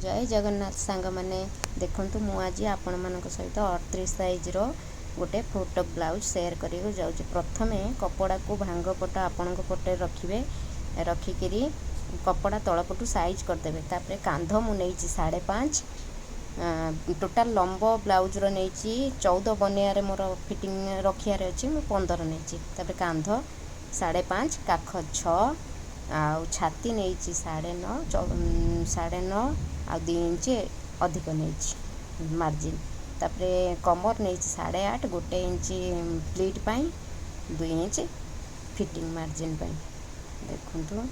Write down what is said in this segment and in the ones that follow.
जय जगन्नाथ सांग मैंने देखंतु मु आज आपण मानक सहित 38 साइज रो गोटे फोटो ब्लाउज शेयर करियो जाउची। प्रथमे कपड़ा को भांग पट आपण पटे रखिबे, रखिकी कपड़ा तलपटू साइज करदेबे। तापरे कांध मु नेइची 5.5, टोटाल लंब ब्लाउज रो नेइची 14 बनिया मोर फिटिंग रखियार अछि, मु 15 नेइची। तापरे कांध 5.5, काख 6 आ छाती नेइची 9.5, 9.5 आ 2 इंच अधिक नहीं मार्जिन। तापरे कमर नहीं 8.5, 1 इंच प्लीट पाई, 2 इंच फिटिंग मार्जिन पाई देखु।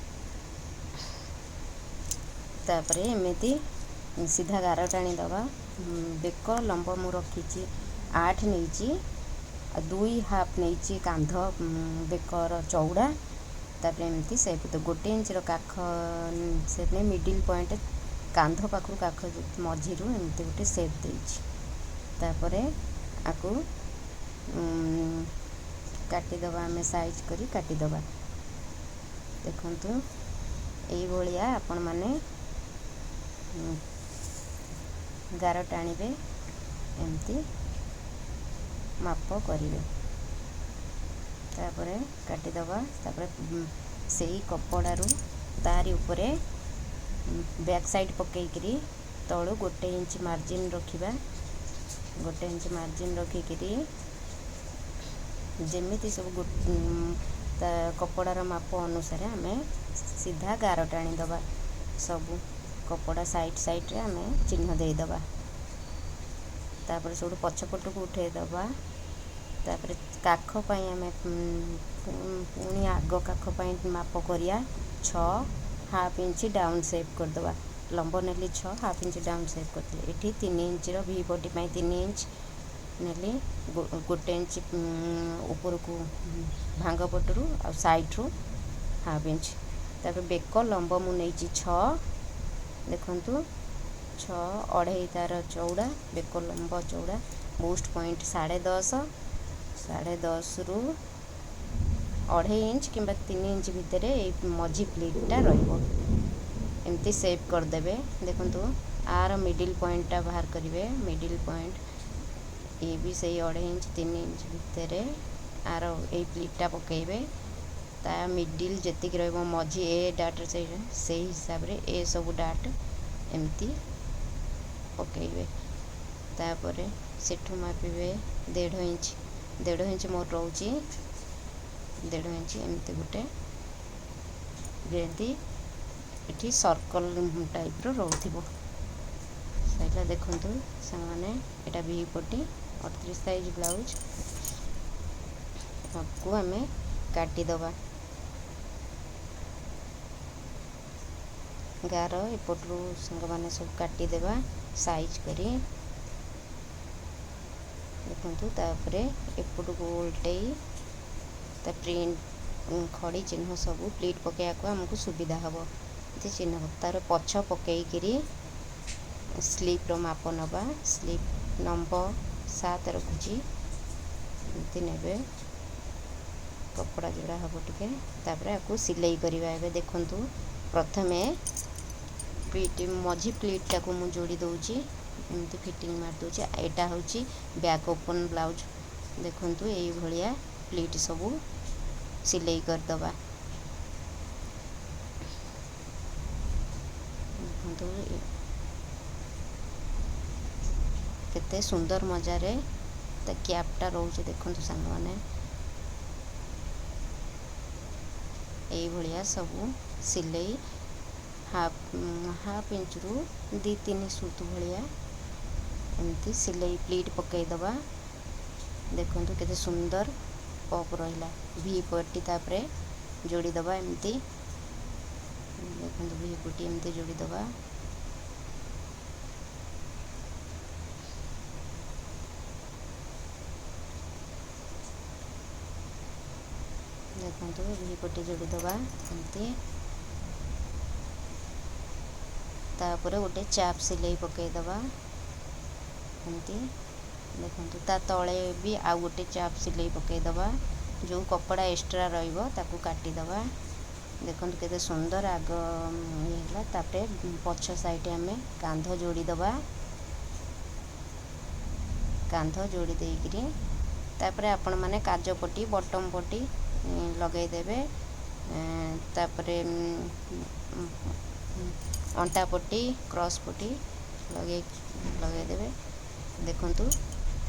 तापरे एमती सीधा गार टाणी दबा। बेक लंब मु रखी 8 नहीं, 2 हाफ नहीं कांध बेकर चौड़ा। तापरे एमती सेप तो 1 इंच काख से मिडिल पॉइंट कांध पाखु काख मझी एमती गोटे सेप देइछि। तापरे आकु काटिदबा, आमे साइज करी काटिदबा। देखंतु एई भलिया आपण माने गार टाणीबे, एमती माप करिवे। तापरे काटिदबा। तापरे सेई कपड़ारू तारी उपरे बैक साइड पकईकरी तलू 1 इंच मार्जिन रखिबा। 1 इंच मार्जिन रखिकी जेमिति सब कपड़ार माप अनुसार आमे सीधा गार टाणी दबा। सब कपड़ा साइड साइड रे आमे चिन्ह दे दबा। तापर सब पछपट को उठे दबा। तापर काख पई आमे पुणी आग काख पई माप करिया 6 हाफ इंच डाउन शेप कर दबा। लंब नेली 6, हाफ इंच डाउन शेप करते। एठी 3 इंच रो वी बॉडी पई 3 इंच नेली, 1 इंच ऊपर को भांग पटरू आ साइड रू हाफ इंच। तापर बेक लंब मु नेची 6, देखंतु 6 2.5 तार चौड़ा, बेक लंब चौड़ा। बूस्ट पॉइंट 10.5, 10.5 रू 2.5 इंच किंबा 3 इंच भितर मझी प्लीटा रहिबो। एमती सेप कर देबे। देखंतु आर मिडिल पॉइंट टा बाहर करिवे। मिडिल पॉइंट ए भी सही 2.5 इंच 3 इंच भितर आर ए प्लीटा पकेइबे। ता मिडिल जेतिक रहइबो मझी ए डाट से हिसाब रे ए सब डाट एमती पकेइबे। तापरे सेठू मापिबे 1.5 इंच। 1.5 इंच मोर रहउची 1.5 इंच। एमती गोटे जेती एठी सर्कल टाइप रो रहउथिबो सैला। देखंतु संगने एटा भी पटी 38 साइज ब्लाउज आपको हमें काटी दबा। गार एपटू संग माने सब काटी देबा साइज करी। देखंतु तापरे एपटू को उल्टेई ता प्रिंट खड़ी चिन्ह सब प्लीट पकेया को हमको सुविधा हबो। ये चिन्ह तार पछ पकेइकरी स्लीप रो माप नबा। स्लीप नंबर 7 रखुची, एमती नेबे कपड़ा जोड़ा हबो टिके। तापरे आकु सिलाई करिवा। एबे देखंतु प्रथमे प्लीट मझी प्लीट टाको मु जोड़ी दउची, एमती फिटिंग मार दउची। एटा होची बैक ओपन ब्लाउज। देखंतु एई भलिया प्लीट सब सिलाई कर दबा। देखंतु केते सुंदर मजा रे ता कैपटा रहउची। देखंतु संग माने एई भलिया सब सिलाई हाफ इंच रू 2-3 सूत भलिया एमती सिलाई प्लीट पकई दबा। देखंतु केते सुंदर पॉप रहिला। वी पट्टी तापरे जोड़ी दबा एमती। देखंतु वी पट्टी एमती जोड़ी दबा। देखंतु वी पट्टी जोड़ी दबा एमती। तापरे गोटे चाप सिलाई पकई दबा एमती। देखंतु ता तळे भी आ गोटे चाप सिलाई पकई दबा। जो कपड़ा एक्स्ट्रा रहिबो ताकू काटी दबा। देखंतु केते सुंदर आग होला। तापरे पछ साइड आमे कांध जोड़ी दबा। कांध जोड़ी देइकरी तापरे आपण माने काज पट्टी बटम पट्टी लगेई देबे। तापरे अंटा पट्टी क्रॉस पट्टी लगे देबे। देखंतु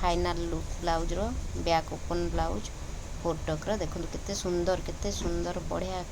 फाइनल लुक ब्लाउज रो बैक ओपन ब्लाउज फोटक रो देखंतु केते सुंदर बढ़िया।